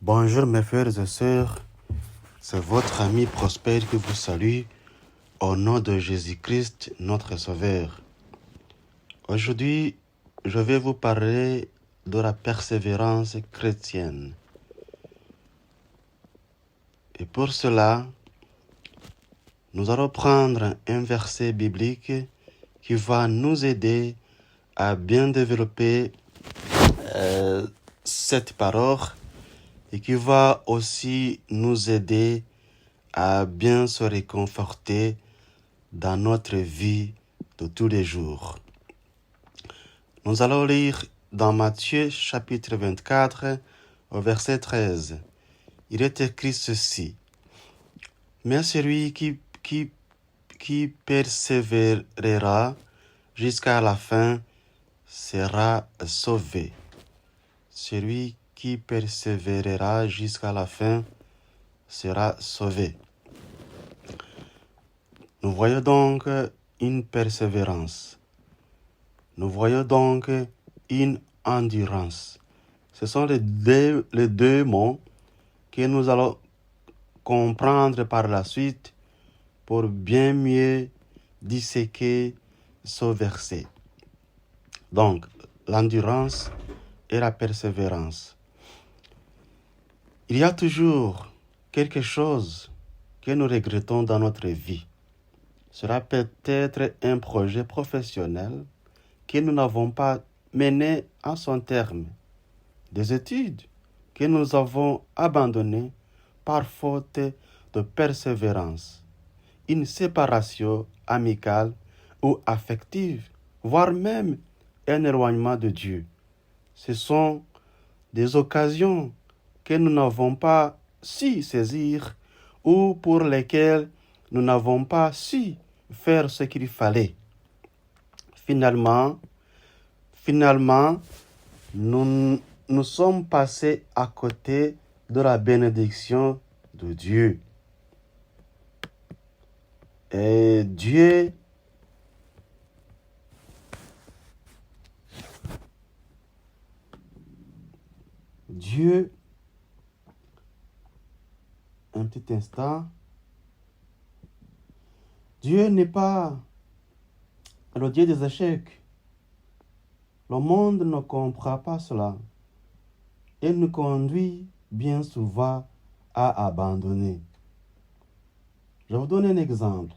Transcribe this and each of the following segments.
Bonjour mes frères et sœurs, c'est votre ami Prosper qui vous salue au nom de Jésus-Christ, notre Sauveur. Aujourd'hui, je vais vous parler de la persévérance chrétienne. Et pour cela, nous allons prendre un verset biblique qui va nous aider à bien développer cette parole et qui va aussi nous aider à bien se réconforter dans notre vie de tous les jours. Nous allons lire dans Matthieu chapitre 24 au verset 13. Il est écrit ceci. Mais celui qui persévérera jusqu'à la fin sera sauvé. Celui qui persévérera jusqu'à la fin sera sauvé. Nous voyons donc une persévérance. Nous voyons donc une endurance. Ce sont les deux mots que nous allons comprendre par la suite pour bien mieux disséquer ce verset. Donc, l'endurance et la persévérance. Il y a toujours quelque chose que nous regrettons dans notre vie. Cela peut être un projet professionnel que nous n'avons pas mené à son terme, des études que nous avons abandonnées par faute de persévérance, une séparation amicale ou affective, voire même un éloignement de Dieu. Ce sont des occasions que nous n'avons pas su saisir ou pour lesquelles nous n'avons pas su faire ce qu'il fallait. Finalement, nous sommes passés à côté de la bénédiction de Dieu. Et Dieu un petit instant, Dieu n'est pas le Dieu des échecs. Le monde ne comprend pas cela. Il nous conduit bien souvent à abandonner. Je vous donne un exemple.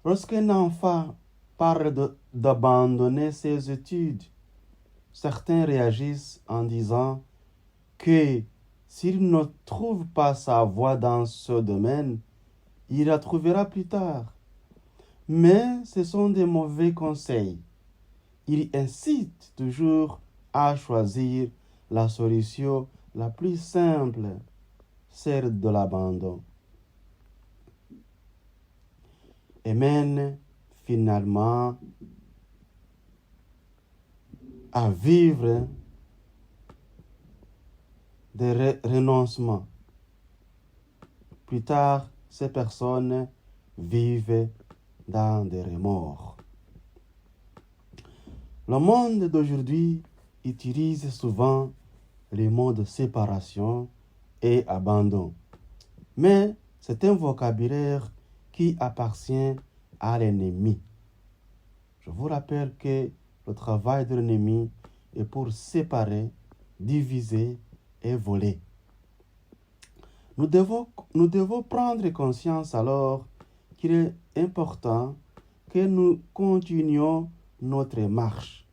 Lorsqu'un enfant parle d'abandonner ses études, certains réagissent en disant que s'il ne trouve pas sa voie dans ce domaine, il la trouvera plus tard. Mais ce sont des mauvais conseils. Il incite toujours à choisir la solution la plus simple, celle de l'abandon. Et mène finalement à vivre des renoncements. Plus tard, ces personnes vivent dans des remords. Le monde d'aujourd'hui utilise souvent les mots de séparation et abandon. Mais c'est un vocabulaire qui appartient à l'ennemi. Je vous rappelle que le travail de l'ennemi est pour séparer, diviser et voler. Nous devons prendre conscience alors qu'il est important que nous continuions notre marche.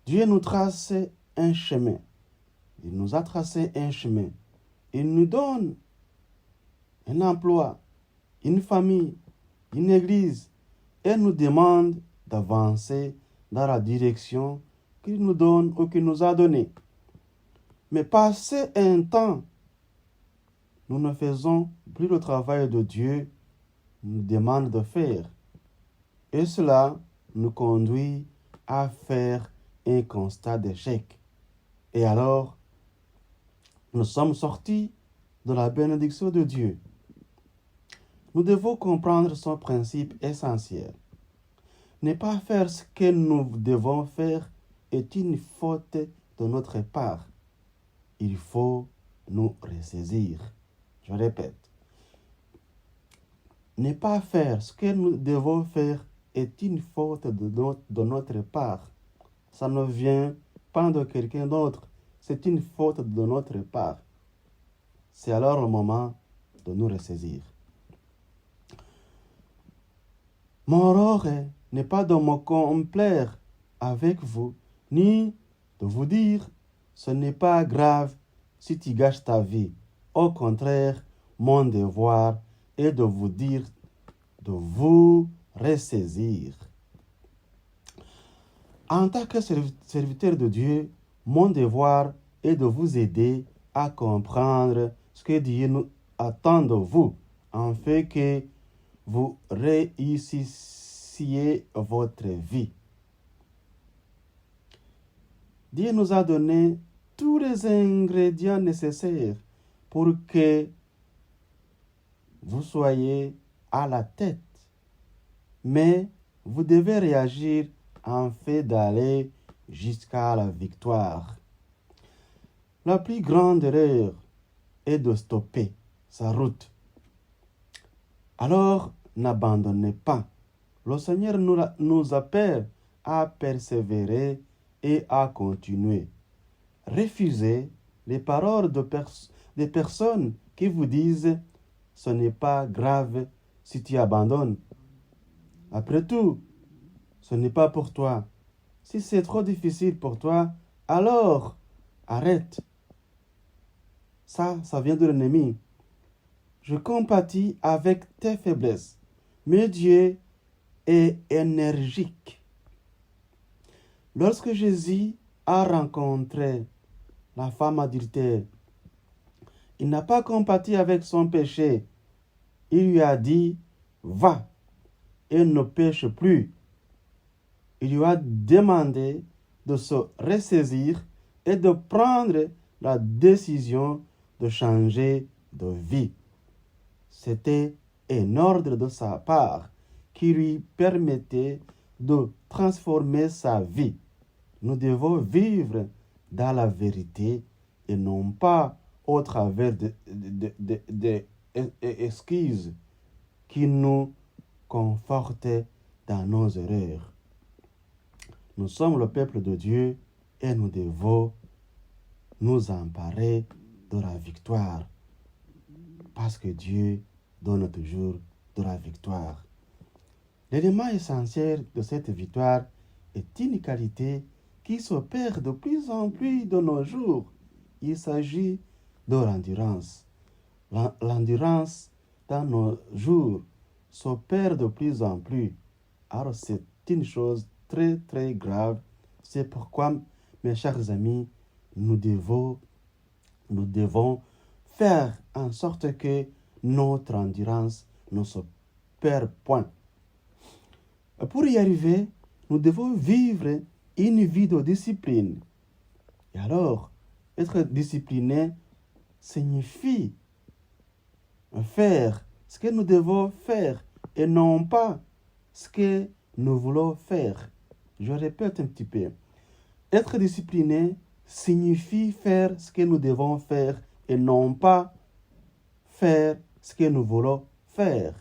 Dieu nous trace un chemin. Il nous a tracé un chemin. Il nous donne un emploi, une famille, une église et nous demande d'avancer dans la direction qu'il nous donne ou qu'il nous a donnée. Mais passé un temps, nous ne faisons plus le travail de Dieu nous demande de faire. Et cela nous conduit à faire un constat d'échec. Et alors, nous sommes sortis de la bénédiction de Dieu. Nous devons comprendre son principe essentiel. Ne pas faire ce que nous devons faire est une faute de notre part. il faut nous ressaisir. Je répète, ne pas faire ce que nous devons faire est une faute de notre part. Ça ne vient pas de quelqu'un d'autre. C'est une faute de notre part. C'est alors le moment de nous ressaisir. Mon rôle n'est pas de me complaire avec vous, ni de vous dire ce n'est pas grave si tu gâches ta vie. Au contraire, mon devoir est de vous dire de vous ressaisir. En tant que serviteur de Dieu, mon devoir est de vous aider à comprendre ce que Dieu nous attend de vous, afin que vous réussissiez votre vie. Dieu nous a donné tous les ingrédients nécessaires pour que vous soyez à la tête. Mais vous devez réagir en fait d'aller jusqu'à la victoire. La plus grande erreur est de stopper sa route. Alors, n'abandonnez pas. Le Seigneur nous appelle à persévérer et à continuer. Refusez les paroles des personnes qui vous disent « ce n'est pas grave si tu abandonnes ». Après tout, ce n'est pas pour toi. Si c'est trop difficile pour toi, alors arrête. Ça vient de l'ennemi. Je compatis avec tes faiblesses, mais Dieu est énergique. Lorsque Jésus a rencontré la femme adultère, il n'a pas compati avec son péché. Il lui a dit, va et ne pêche plus. Il lui a demandé de se ressaisir et de prendre la décision de changer de vie. C'était un ordre de sa part qui lui permettait de transformer sa vie. Nous devons vivre dans la vérité et non pas au travers des excuses qui nous confortent dans nos erreurs. Nous sommes le peuple de Dieu et nous devons nous emparer de la victoire parce que Dieu donne toujours de la victoire. L'élément essentiel de cette victoire est une qualité qui s'opère de plus en plus de nos jours. Il s'agit de l'endurance. L'endurance dans nos jours s'opère de plus en plus. Alors c'est une chose très très grave. C'est pourquoi, mes chers amis, nous devons faire en sorte que notre endurance ne se perd point. Pour y arriver, nous devons vivre une vie de discipline. Et alors, être discipliné signifie faire ce que nous devons faire et non pas ce que nous voulons faire. Je répète un petit peu. Être discipliné signifie faire ce que nous devons faire et non pas faire ce que nous voulons faire.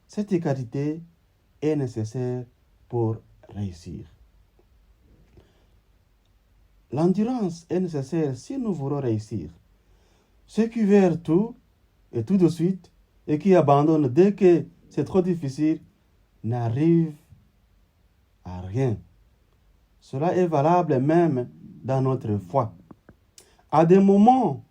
Cette qualité est nécessaire pour réussir. L'endurance est nécessaire si nous voulons réussir. Ceux qui veulent tout et tout de suite et qui abandonnent dès que c'est trop difficile n'arrivent à rien. Cela est valable même dans notre foi. À des moments,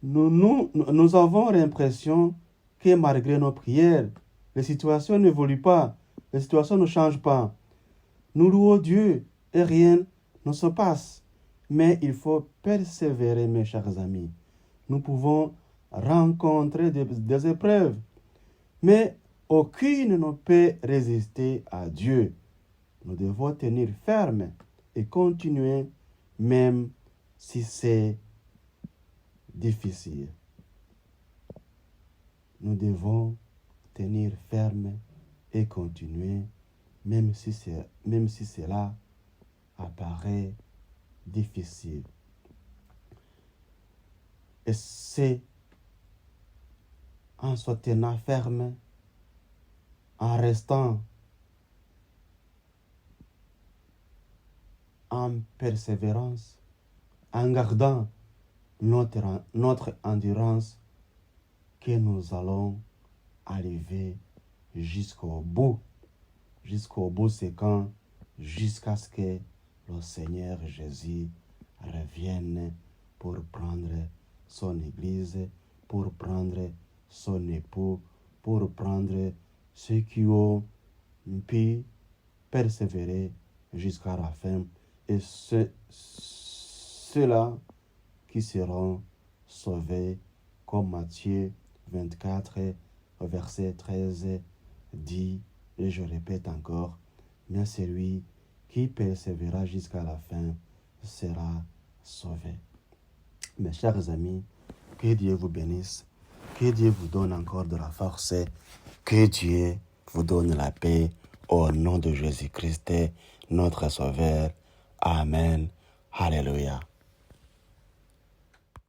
nous avons l'impression que malgré nos prières, les situations n'évoluent pas, les situations ne changent pas. Nous louons Dieu et rien ne se passe. Mais il faut persévérer, mes chers amis. Nous pouvons rencontrer des épreuves, mais aucune ne peut résister à Dieu. Nous devons tenir ferme et continuer même si c'est difficile. Nous devons tenir ferme et continuer même si cela apparaît difficiles. Et c'est en se tenant ferme, en restant en persévérance, en gardant notre endurance, que nous allons arriver jusqu'au bout. Jusqu'au bout, c'est quand? Jusqu'à ce que le Seigneur Jésus revienne pour prendre son Église, pour prendre son époux, pour prendre ceux qui ont pu persévérer jusqu'à la fin, et ceux-là qui seront sauvés, comme Matthieu 24, verset 13 dit, et je répète encore, mais celui qui persévérera jusqu'à la fin sera sauvé. Mes chers amis, que Dieu vous bénisse, que Dieu vous donne encore de la force, que Dieu vous donne la paix au nom de Jésus-Christ, notre Sauveur. Amen. Alléluia.